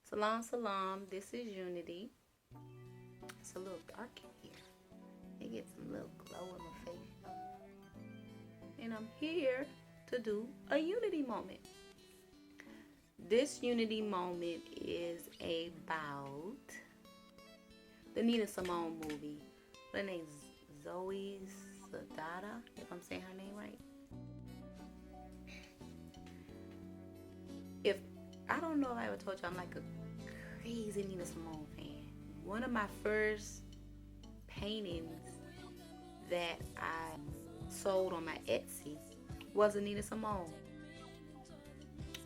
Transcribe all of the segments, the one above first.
Salam, salam. This is Unity. It's a little dark in here. It gets a little glow in my face. And I'm here to do a Unity moment. This Unity moment is about the Nina Simone movie. Her name's Zoe Saldana, if I'm saying her name right. If I don't know if I ever told you I'm like a crazy Nina Simone fan. One of my first paintings that I sold on my Etsy was a Nina Simone.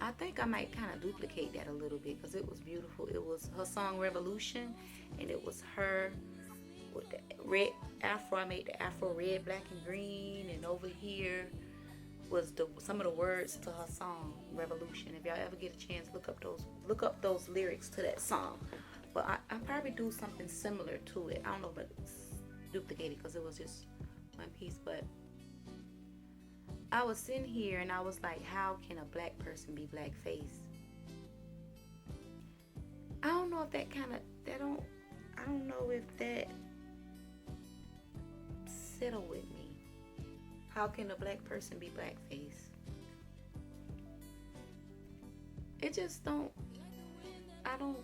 I think I might kind of duplicate that a little bit because it was beautiful. It was her song Revolution, and it was her with the red afro. I made the afro red, black, and green, and over here was some of the words to her song Revolution. If y'all ever get a chance, look up those lyrics to that song. But I probably do something similar to it. I don't know, but it's duplicated because it was just one piece. But I was sitting here and I was like, how can a black person be blackface? I don't know if I don't know if that settled with me. How can a black person be blackface? It just I don't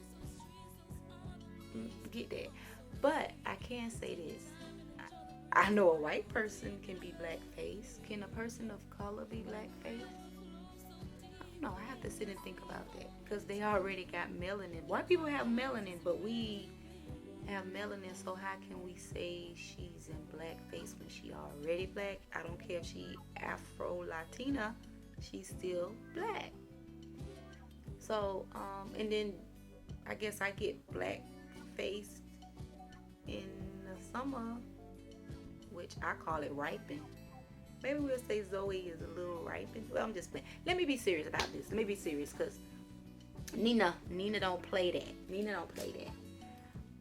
get that. But I can say this. I know a white person can be blackface. Can a person of color be blackface? I don't know. I have to sit and think about that because they already got melanin. White people have melanin, but we have melanin. So how can we say she's in blackface when she already black? I don't care if she Afro-Latina. She's still black. So, and then I guess I get black-faced in the summer, which I call it ripen. Maybe we'll say Zoe is a little ripened. Well, I'm just playing. Let me be serious about this. Let me be serious because Nina don't play that. Nina don't play that.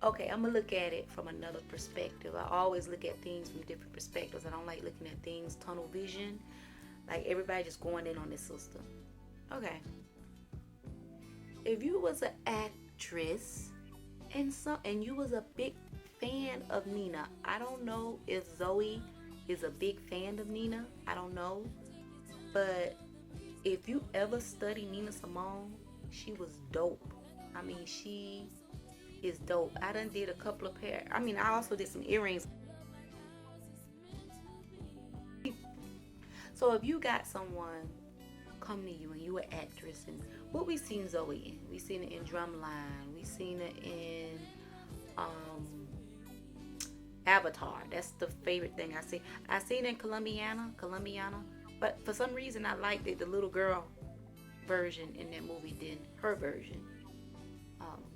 Okay, I'm going to look at it from another perspective. I always look at things from different perspectives. I don't like looking at things tunnel vision. Like everybody just going in on this sister. Okay. If you was an actress and you was a big fan of Nina, I don't know if Zoe is a big fan of Nina. I don't know. But if you ever study Nina Simone, she was dope. I mean, she is dope. I done did a couple of pair. I mean, I also did some earrings. So if you got someone come to you and you an actress, and what we seen Zoe in? We seen it in Drumline. We seen it in Avatar. That's the favorite thing I see. I seen it in Colombiana. But for some reason I liked it. The little girl version in that movie than her version.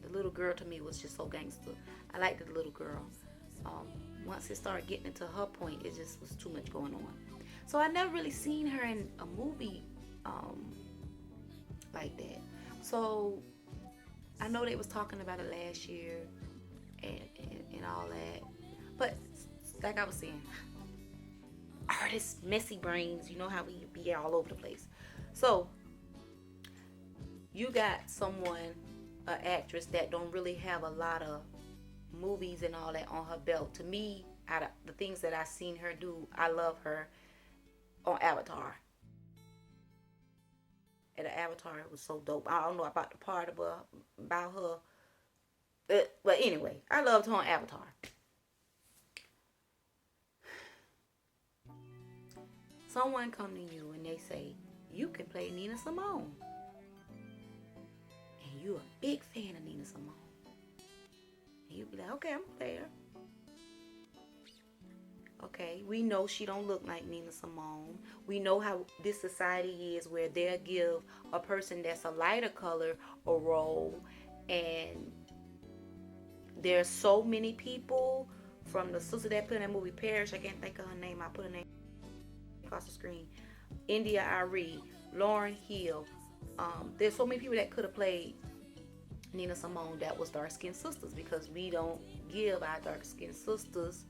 The little girl to me was just so gangster. I liked the little girl. Once it started getting into her point, it just was too much going on. So I never really seen her in a movie like that. So I know they was talking about it last year and all that. But like I was saying, artists, messy brains, you know how we be all over the place. So you got someone, an actress that don't really have a lot of movies and all that on her belt. To me, out of the things that I seen her do, I love her on Avatar. And the Avatar was so dope. I don't know about the part about her. But anyway, I loved her on Avatar. Someone come to you and they say, you can play Nina Simone. And you're a big fan of Nina Simone. And you be like, okay, I'm going to play her. Okay, we know she don't look like Nina Simone. We know how this society is where they'll give a person that's a lighter color a role. And there's so many people, from the sister that put in that movie Parish, I can't think of her name, I put her name across the screen, India Arie, Lauryn Hill. There's so many people that could have played Nina Simone that was dark-skinned sisters, because we don't give our dark-skinned sisters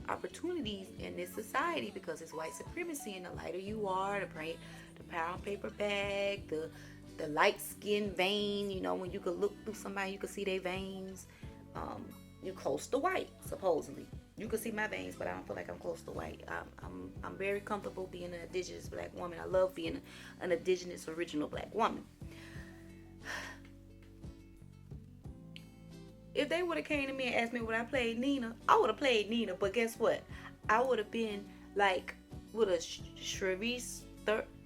opportunities in this society because it's white supremacy, and the lighter you are, the pound paper bag, the the light skin vein. You know, when you could look through somebody, you could see their veins. You're close to white, supposedly. You can see my veins, but I don't feel like I'm close to white. I'm very comfortable being an indigenous black woman. I love being an indigenous original black woman. If they would have came to me and asked me would I play NiNa, I would have played NiNa. But guess what? I would have been like with a Charlize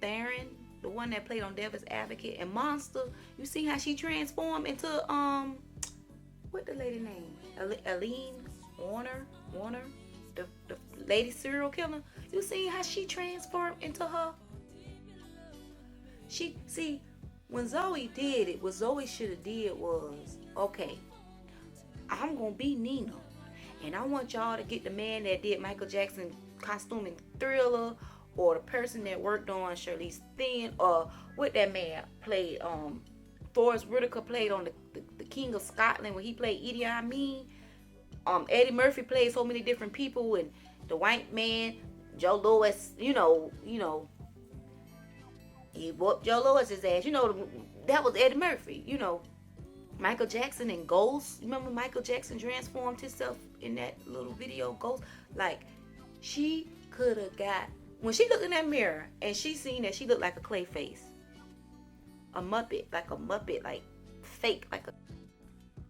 Theron, the one that played on Devil's Advocate and Monster. You see how she transformed into what the lady name? Aileen Wuornos, the lady serial killer. You see how she transformed into her? When Zoe did it, what Zoe should have did was, okay, I'm gonna be NiNa, and I want y'all to get the man that did Michael Jackson costume in Thriller, or the person that worked on Charlize Theron, or what that man played. Forrest Whitaker played on the King of Scotland when he played Ameen. Eddie Murphy played so many different people, and the white man, Joe Louis, he whooped Joe Louis's ass. That was Eddie Murphy. Michael Jackson and Ghost. Remember Michael Jackson transformed himself in that little video, Ghost? Like, she could have got, when she looked in that mirror and she seen that she looked like a clay face. A Muppet, like fake, like a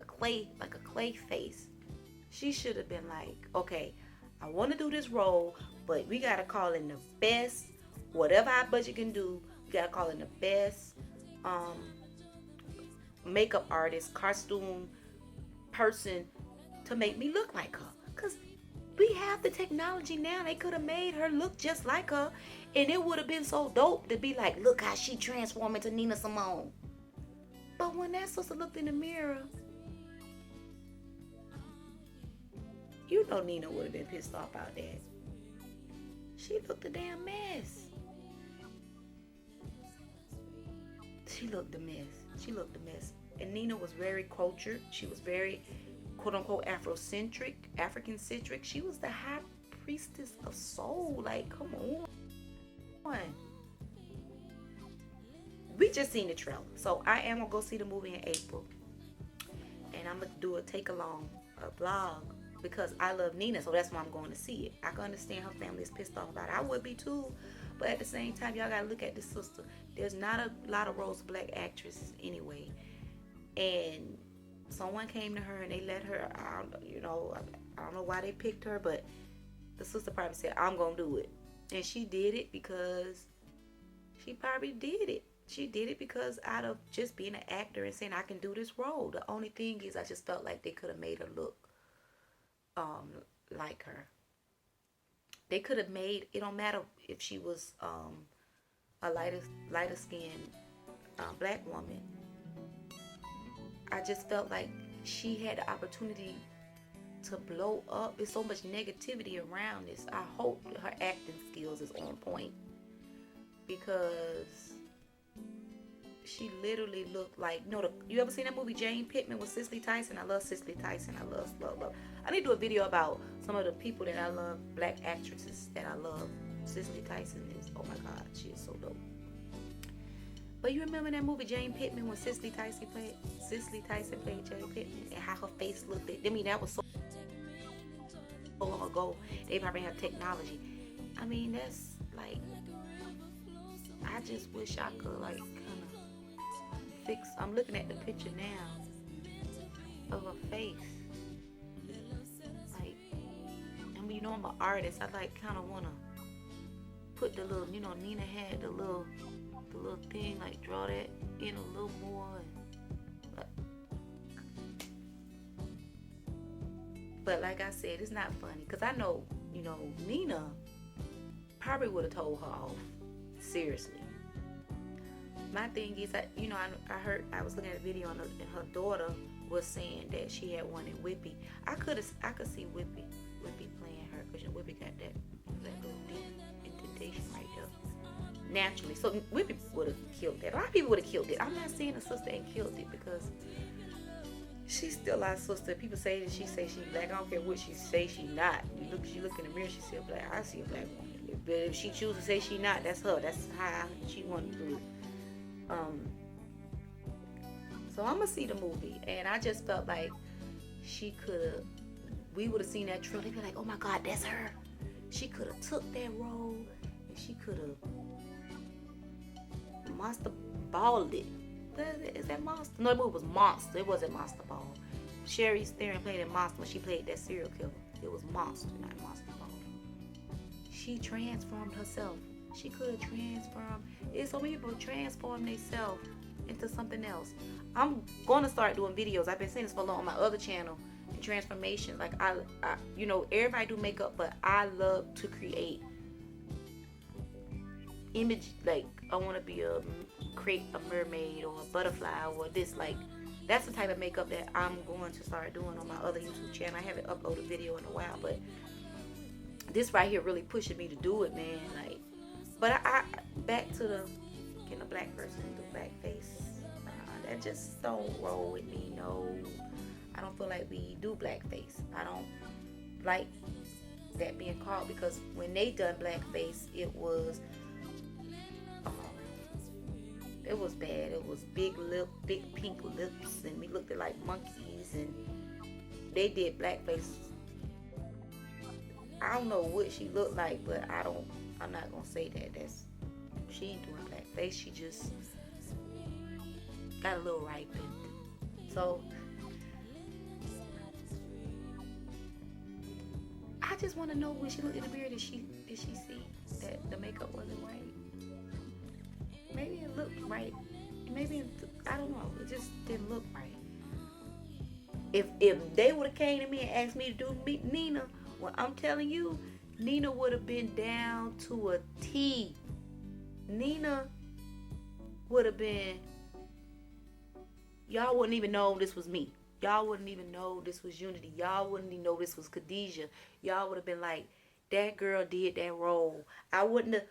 clay face. She should have been like, okay, I want to do this role, but we got to call in the best, whatever our budget can do, we got to call in the best makeup artist, costume person to make me look like her. Because we have the technology now. They could have made her look just like her, and it would have been so dope to be like, look how she transformed into Nina Simone. But when that sister looked in the mirror, NiNa would have been pissed off about that. She looked a damn mess. She looked a mess. And NiNa was very cultured. She was very, quote unquote, African-centric. She was the high priestess of soul. Like, come on. We just seen the trailer. So I am going to go see the movie in April. And I'm going to do a take-along, a vlog. Because I love NiNa, so that's why I'm going to see it. I can understand her family is pissed off about it. I would be too. But at the same time, y'all got to look at this sister. There's not a lot of roles of black actresses anyway. And someone came to her and they let her, I don't know why they picked her, but the sister probably said, I'm going to do it. And she did it because she probably did it. She did it because out of just being an actor and saying, I can do this role. The only thing is I just felt like they could have made her look like her. They could have made, it don't matter if she was a lighter skinned black woman. I just felt like she had the opportunity to blow up. There's so much negativity around this. I hope her acting skills is on point, because she literally looked like, you ever seen that movie Jane Pittman with Cicely Tyson? I love Cicely Tyson. I love. I need to do a video about some of the people that I love, black actresses that I love. Cicely Tyson is, oh my God, she is so dope. But you remember that movie Jane Pittman when Cicely Tyson played Jane Pittman, and how her face looked? I mean, that was so long ago. They probably have technology. I mean, that's like, I just wish I could like kind of fix. I'm looking at the picture now of her face. Like, I mean, I'm an artist. I like kind of want to put the little, NiNa had the little thing, like draw that in a little more. But like I said, it's not funny, because I know, NiNa probably would have told her off. Seriously. My thing is, I was looking at a video and her daughter was saying that she had one in Whippy. I could see Whippy playing her, because Whippy got that little deep indentation right there. Naturally. So Whippy would have killed that. A lot of people would have killed it. I'm not saying the sister ain't killed it, because she's still our sister. People say that she black. I don't care what she say she not. She look in the mirror, she see a black. I see a black woman. But if she chooses to say she not, that's her. That's how she want to do it. So I'm gonna see the movie, and I just felt like we would have seen that trailer. They'd be like, oh my God, that's her. She could have took that role, and she could have monster balled it. Is that Monster? No, the movie was Monster. It wasn't Monster Ball. Charlize Theron played in Monster when she played that serial killer. It was Monster, not Monster Ball. She transformed herself. She could have transformed. It's so many people transform themselves into something else. I'm going to start doing videos. I've been saying this for long on my other channel. Transformation. Like I you know, everybody do makeup, but I love to create image. Like I want to create a mermaid or a butterfly or this. Like that's the type of makeup that I'm going to start doing on my other YouTube channel. I haven't uploaded a video in a while, but this right here really pushing me to do it, man. Like, but I back to the getting a black person do blackface. That just don't roll with me. No, I don't feel like we do blackface. I don't like that being called, because when they done blackface, it was bad. It was big pink lips, and we looked like monkeys, and they did blackface. I don't know what she looked like, but I'm not gonna say that. She ain't doing blackface. She just got a little ripened. So I just want to know, when she looked in the mirror, did she see that the makeup wasn't right? Maybe it looked right. Maybe I don't know. It just didn't look right. If they would have came to me and asked me to do NiNa, well, I'm telling you, NiNa would have been down to a T. NiNa would have been. Y'all wouldn't even know this was me. Y'all wouldn't even know this was Unity. Y'all wouldn't even know this was Khadijah. Y'all would have been like, that girl did that role. I wouldn't have.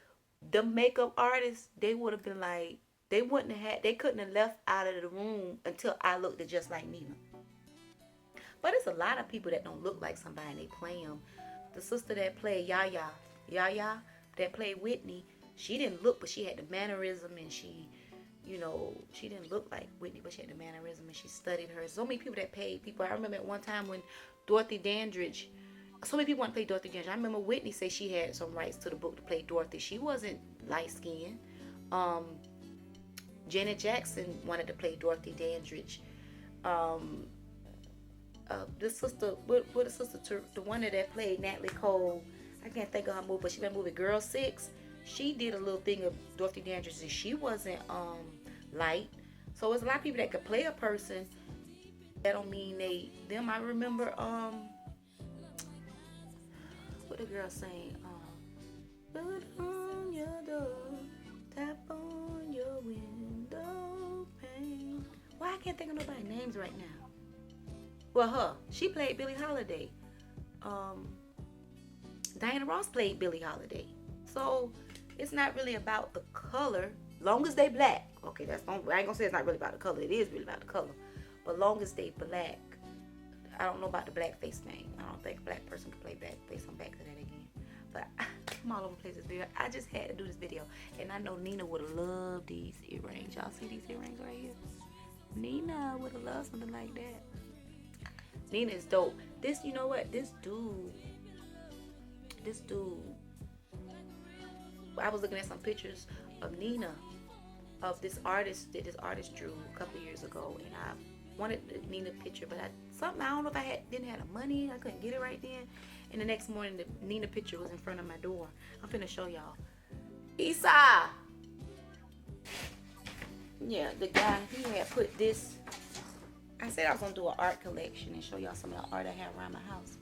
The makeup artists, they would have been like, they couldn't have left out of the room until I looked just like NiNa. But it's a lot of people that don't look like somebody and they play them. The sister that played Yaya, that played Whitney, she didn't look, but she had the mannerism, and she didn't look like Whitney, but she had the mannerism, and she studied her. So many people that paid people. I remember at one time when Dorothy Dandridge, so many people want to play Dorothy Dandridge. I remember Whitney said she had some rights to the book to play Dorothy. She wasn't light-skinned. Janet Jackson wanted to play Dorothy Dandridge. The sister, the one that played Natalie Cole, I can't think of her movie, but she made a movie Girl 6. She did a little thing of Dorothy Dandridge, and she wasn't light. So it's a lot of people that could play a person. That don't mean them. I remember what the girl saying? Put on your door, tap on your window pane. Why I can't think of nobody's names right now? Well, she played Billie Holiday. Diana Ross played Billie Holiday. So it's not really about the color, long as they black. Okay, I ain't gonna say it's not really about the color. It is really about the color, but long as they black. I don't know about the blackface thing. I don't think a black person can play blackface. I'm back to that again. But I'm all over the place this video. I just had to do this video, and I know NiNa would have loved these earrings. Y'all see these earrings right here? NiNa would have loved something like that. NiNa is dope. This, you know what? This dude. I was looking at some pictures of NiNa, of this artist that this artist drew a couple of years ago, and I wanted the NiNa picture, but I don't know if I didn't have the money. I couldn't get it right then. And the next morning, the NiNa picture was in front of my door. I'm finna show y'all. Esau. Yeah, the guy, he had put this. I said I was gonna do an art collection and show y'all some of the art I have around my house.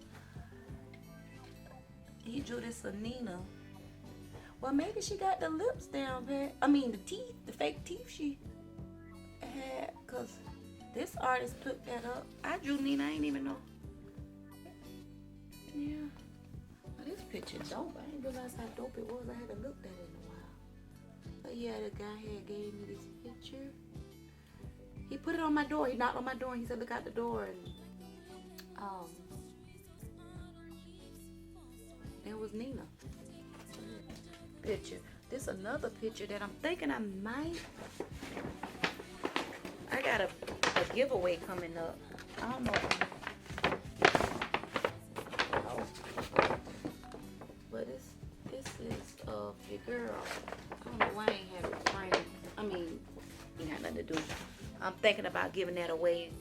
He drew this of NiNa. Well, maybe she got the lips down, man. I mean, the teeth, the fake teeth she had, cause this artist put that up. I drew NiNa. I ain't even know. Yeah. Well, this picture dope. I didn't realize how dope it was. I haven't looked at it in a while. But yeah, the guy here gave me this picture. He put it on my door. He knocked on my door and he said, look out the door. And there was NiNa. Picture. This another picture that I'm thinking I might. I got a giveaway coming up. I don't know. Oh. But this is your girl. I don't know why I ain't have it framed. I mean, it had nothing to do. I'm thinking about giving that away.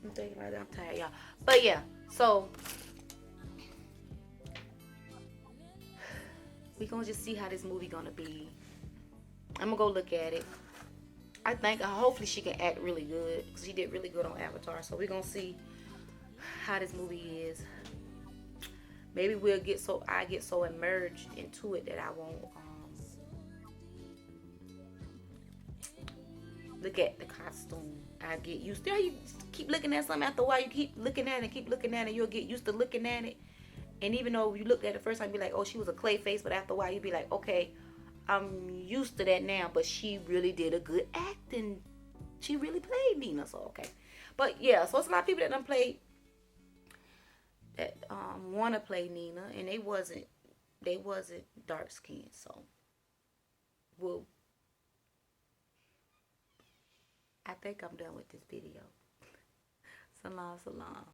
I'm thinking about that. I'm tired, y'all. But yeah, so we gonna just see how this movie gonna be. I'm gonna go look at it. I think hopefully she can act really good, because she did really good on Avatar. So we're gonna see how this movie is. Maybe I get so immersed into it that I won't look at the costume. I get used to it. You keep looking at something, after a while you keep looking at it and keep looking at it, you'll get used to looking at it. And even though you looked at it the first time, you'd be like, oh, she was a clay face, but after a while you'd be like, okay, I'm used to that now. But she really did a good acting. She really played NiNa, so okay. But yeah, so it's a lot of people that done played, that want to play NiNa, and they wasn't dark skinned. So well, I think I'm done with this video. Salam, salam.